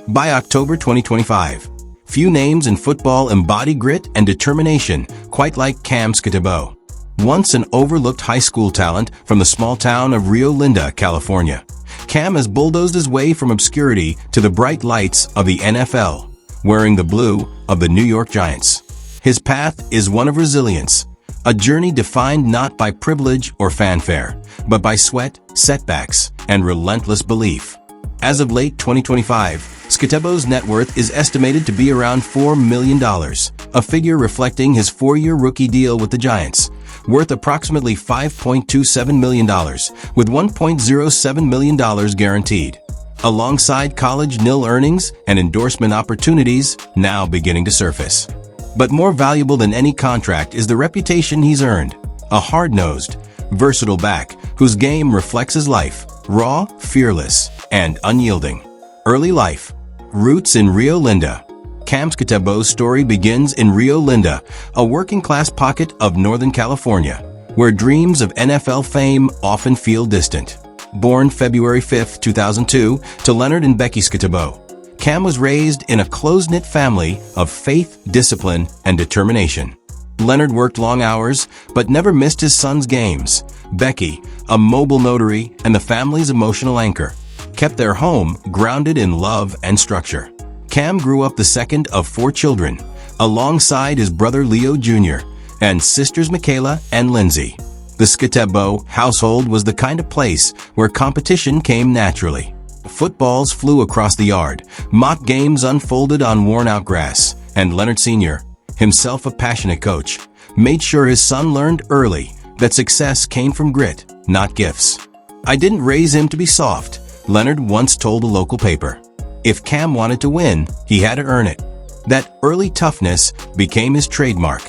By October 2025, few names in football embody grit and determination quite like Cam Skattebo. Once an overlooked high school talent from the small town of Rio Linda, California, Cam has bulldozed his way from obscurity to the bright lights of the NFL, wearing the blue of the New York Giants. His path is one of resilience, a journey defined not by privilege or fanfare, but by sweat, setbacks, and relentless belief. As of late 2025, Skattebo's net worth is estimated to be around $4 million, a figure reflecting his 4-year rookie deal with the Giants, worth approximately $5.27 million, with $1.07 million guaranteed, alongside college nil earnings and endorsement opportunities now beginning to surface. But more valuable than any contract is the reputation he's earned, a hard-nosed, versatile back whose game reflects his life, raw, fearless, and unyielding. Early life. Roots in Rio Linda. Cam Skattebo's story begins in Rio Linda, a working-class pocket of Northern California, where dreams of NFL fame often feel distant. Born February 5, 2002, to Leonard and Becky Skattebo, Cam was raised in a close-knit family of faith, discipline, and determination. Leonard worked long hours, but never missed his son's games. Becky, a mobile notary and the family's emotional anchor, kept their home grounded in love and structure. Cam grew up the second of 4 children, alongside his brother Leo Jr. and sisters Michaela and Lindsay. The Skattebo household was the kind of place where competition came naturally. Footballs flew across the yard, mock games unfolded on worn-out grass, and Leonard Sr., himself a passionate coach, made sure his son learned early that success came from grit, not gifts. "I didn't raise him to be soft," Leonard once told a local paper. If Cam wanted to win, he had to earn it. That early toughness became his trademark.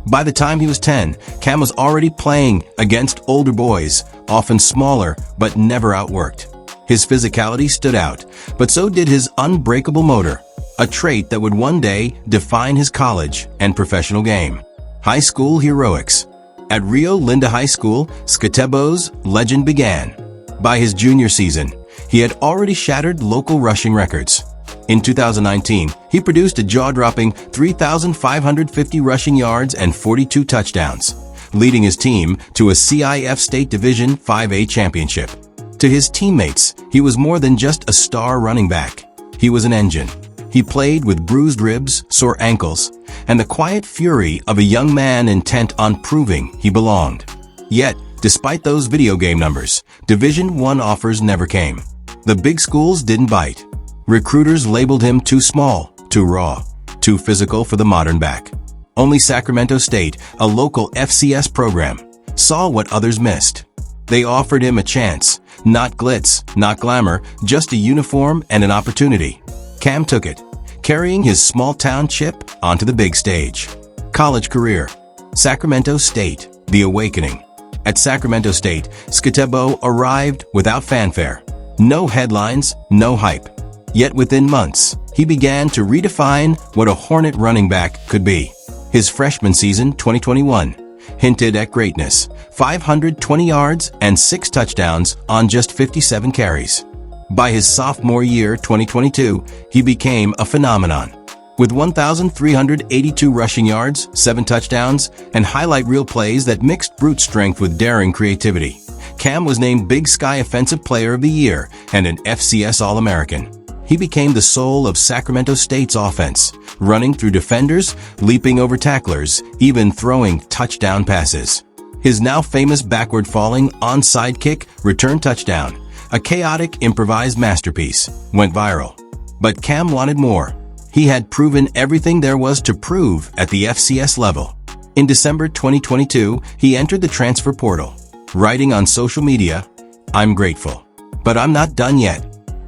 By the time he was 10, Cam was already playing against older boys, often smaller but never outworked. His physicality stood out, but so did his unbreakable motor, a trait that would one day define his college and professional game. High school heroics. At Rio Linda High School, Skattebo's legend began. By his junior season, he had already shattered local rushing records. In 2019, he produced a jaw-dropping 3,550 rushing yards and 42 touchdowns, leading his team to a CIF State Division 5A championship. To his teammates, he was more than just a star running back. He was an engine. He played with bruised ribs, sore ankles, and the quiet fury of a young man intent on proving he belonged. Yet, despite those video game numbers, Division I offers never came. The big schools didn't bite. Recruiters labeled him too small, too raw, too physical for the modern back. Only Sacramento State, a local FCS program, saw what others missed. They offered him a chance, not glitz, not glamour, just a uniform and an opportunity. Cam took it, carrying his small-town chip onto the big stage. College career. Sacramento State, the awakening. At Sacramento State, Skattebo arrived without fanfare. No headlines, no hype. Yet within months, he began to redefine what a Hornet running back could be. His freshman season, 2021, hinted at greatness. 520 yards and 6 touchdowns on just 57 carries. By his sophomore year, 2022, he became a phenomenon. With 1,382 rushing yards, 7 touchdowns, and highlight reel plays that mixed brute strength with daring creativity, Cam was named Big Sky Offensive Player of the Year and an FCS All-American. He became the soul of Sacramento State's offense, running through defenders, leaping over tacklers, even throwing touchdown passes. His now famous backward-falling onside kick return touchdown, a chaotic improvised masterpiece, went viral. But Cam wanted more. He had proven everything there was to prove at the FCS level. In December 2022, he entered the transfer portal, writing on social media, "I'm grateful, but I'm not done yet."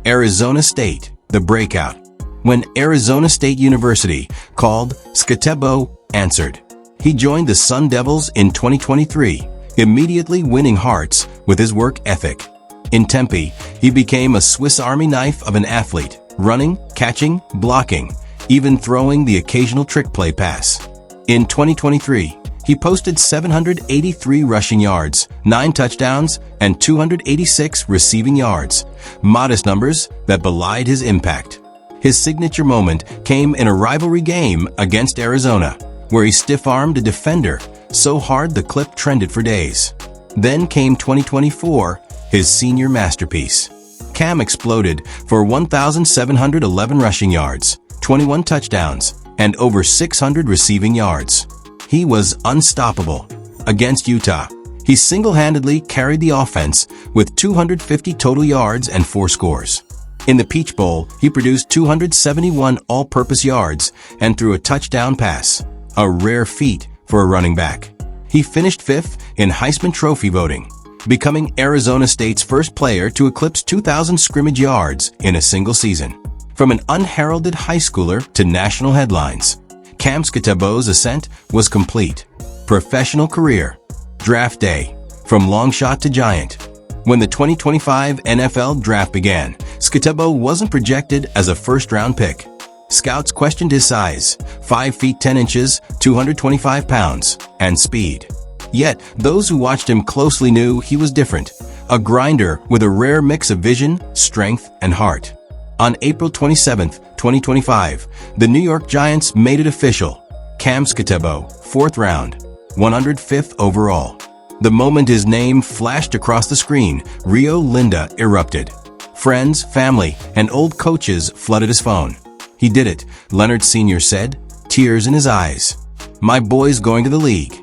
Arizona State, the breakout. When Arizona State University called, Skattebo answered. He joined the Sun Devils in 2023, immediately winning hearts with his work ethic. In Tempe, he became a Swiss Army knife of an athlete, running, catching, blocking, even throwing the occasional trick play pass. In 2023, he posted 783 rushing yards, 9 touchdowns, and 286 receiving yards, modest numbers that belied his impact. His signature moment came in a rivalry game against Arizona, where he stiff-armed a defender so hard the clip trended for days. Then came 2024, his senior masterpiece. Cam exploded for 1,711 rushing yards, 21 touchdowns, and over 600 receiving yards. He was unstoppable. Against Utah, he single-handedly carried the offense with 250 total yards and 4 scores. In the Peach Bowl, he produced 271 all-purpose yards and threw a touchdown pass, a rare feat for a running back. He finished 5th in Heisman Trophy voting, becoming Arizona State's first player to eclipse 2,000 scrimmage yards in a single season. From an unheralded high schooler to national headlines, Cam Skattebo's ascent was complete. Professional career. Draft day. From long shot to giant. When the 2025 NFL Draft began, Skattebo wasn't projected as a first-round pick. Scouts questioned his size, 5 feet 10 inches, 225 pounds, and speed. Yet, those who watched him closely knew he was different, a grinder with a rare mix of vision, strength, and heart. On April 27, 2025, the New York Giants made it official. Cam Skattebo, 4th round, 105th overall. The moment his name flashed across the screen, Rio Linda erupted. Friends, family, and old coaches flooded his phone. He did it, Leonard Sr. said, tears in his eyes. My boy's going to the league.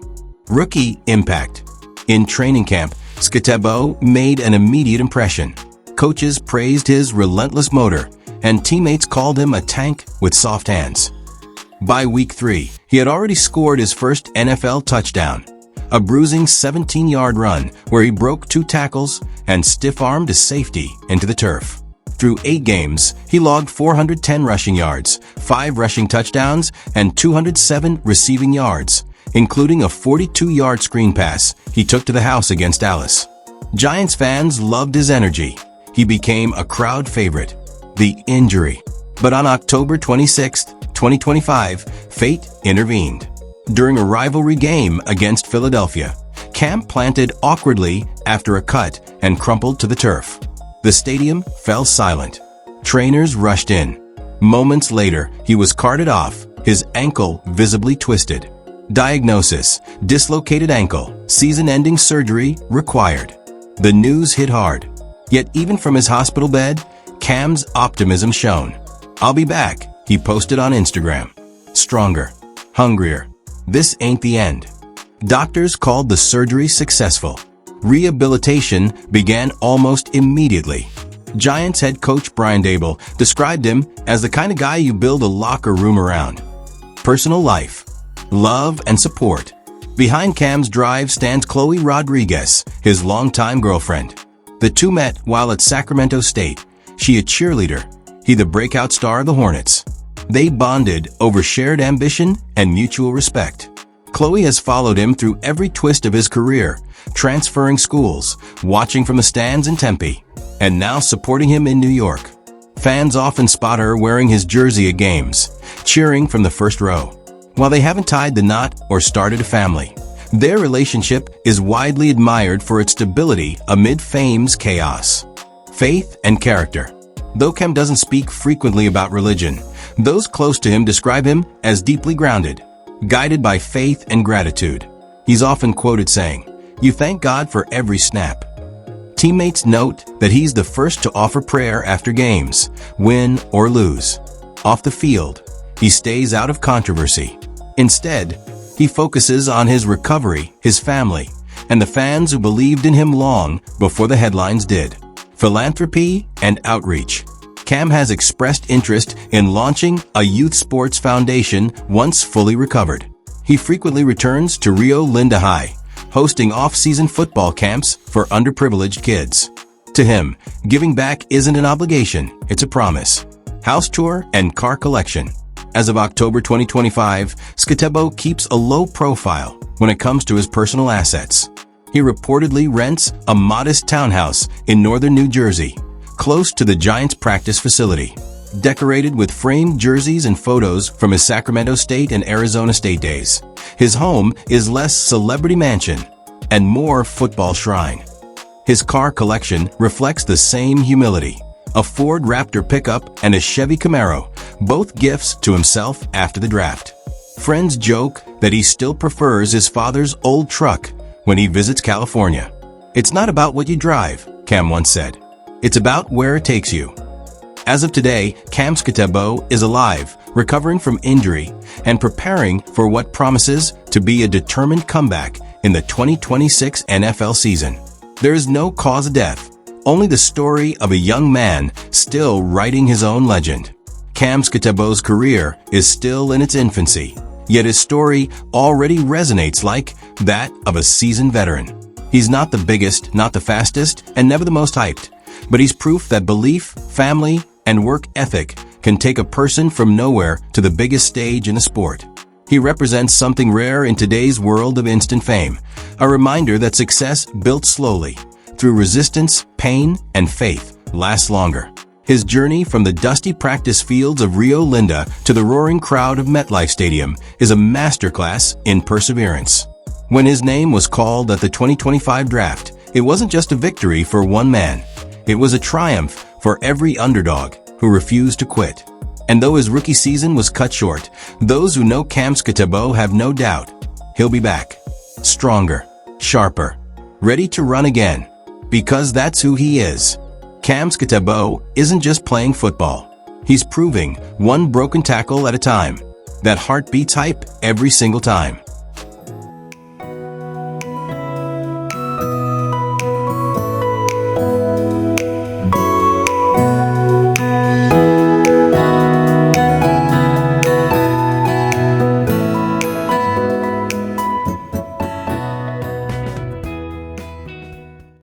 Rookie impact. In training camp, Skattebo made an immediate impression. Coaches praised his relentless motor, and teammates called him a tank with soft hands. By week 3, he had already scored his first NFL touchdown. A bruising 17-yard run where he broke 2 tackles and stiff-armed a safety into the turf. Through 8 games, he logged 410 rushing yards, 5 rushing touchdowns, and 207 receiving yards, including a 42-yard screen pass he took to the house against Dallas. Giants fans loved his energy. He became a crowd favorite. The injury. But on October 26, 2025, fate intervened. During a rivalry game against Philadelphia, Cam planted awkwardly after a cut and crumpled to the turf. The stadium fell silent. Trainers rushed in. Moments later, he was carted off, his ankle visibly twisted. Diagnosis: dislocated ankle, season-ending surgery required. The news hit hard. Yet even from his hospital bed, Cam's optimism shone. I'll be back, he posted on Instagram. Stronger. Hungrier. This ain't the end. Doctors called the surgery successful. Rehabilitation began almost immediately. Giants head coach Brian Daboll described him as the kind of guy you build a locker room around. Personal life. Love and support. Behind Cam's drive stands Chloe Rodriguez, his longtime girlfriend. The two met while at Sacramento State. She a cheerleader, he the breakout star of the Hornets. They bonded over shared ambition and mutual respect. Chloe has followed him through every twist of his career, transferring schools, watching from the stands in Tempe, and now supporting him in New York. Fans often spot her wearing his jersey at games, cheering from the first row. While they haven't tied the knot or started a family, their relationship is widely admired for its stability amid fame's chaos. Faith and character. Though Cam doesn't speak frequently about religion, those close to him describe him as deeply grounded, guided by faith and gratitude. He's often quoted saying, "You thank God for every snap." Teammates note that he's the first to offer prayer after games, win or lose. Off the field, he stays out of controversy. Instead, he focuses on his recovery, his family, and the fans who believed in him long before the headlines did. Philanthropy and outreach. Cam has expressed interest in launching a youth sports foundation once fully recovered. He frequently returns to Rio Linda High, hosting off-season football camps for underprivileged kids. To him, giving back isn't an obligation, it's a promise. House tour and car collection. As of October 2025, Skattebo keeps a low profile when it comes to his personal assets. He reportedly rents a modest townhouse in northern New Jersey, close to the Giants' practice facility. Decorated with framed jerseys and photos from his Sacramento State and Arizona State days, his home is less celebrity mansion and more football shrine. His car collection reflects the same humility, a Ford Raptor pickup and a Chevy Camaro, both gifts to himself after the draft. Friends joke that he still prefers his father's old truck when he visits California. "It's not about what you drive," Cam once said. "It's about where it takes you." As of today, Cam Skattebo is alive, recovering from injury, and preparing for what promises to be a determined comeback in the 2026 NFL season. There is no cause of death, only the story of a young man still writing his own legend. Cam Skattebo's career is still in its infancy, yet his story already resonates like that of a seasoned veteran. He's not the biggest, not the fastest, and never the most hyped, but he's proof that belief, family, and work ethic can take a person from nowhere to the biggest stage in a sport. He represents something rare in today's world of instant fame, a reminder that success built slowly, through resistance, pain, and faith, lasts longer. His journey from the dusty practice fields of Rio Linda to the roaring crowd of MetLife Stadium is a masterclass in perseverance. When his name was called at the 2025 draft, it wasn't just a victory for one man. It was a triumph for every underdog who refused to quit. And though his rookie season was cut short, those who know Cam Skattebo have no doubt he'll be back, stronger, sharper, ready to run again, because that's who he is. Cam Skattebo isn't just playing football. He's proving, one broken tackle at a time, that heart beats hype every single time.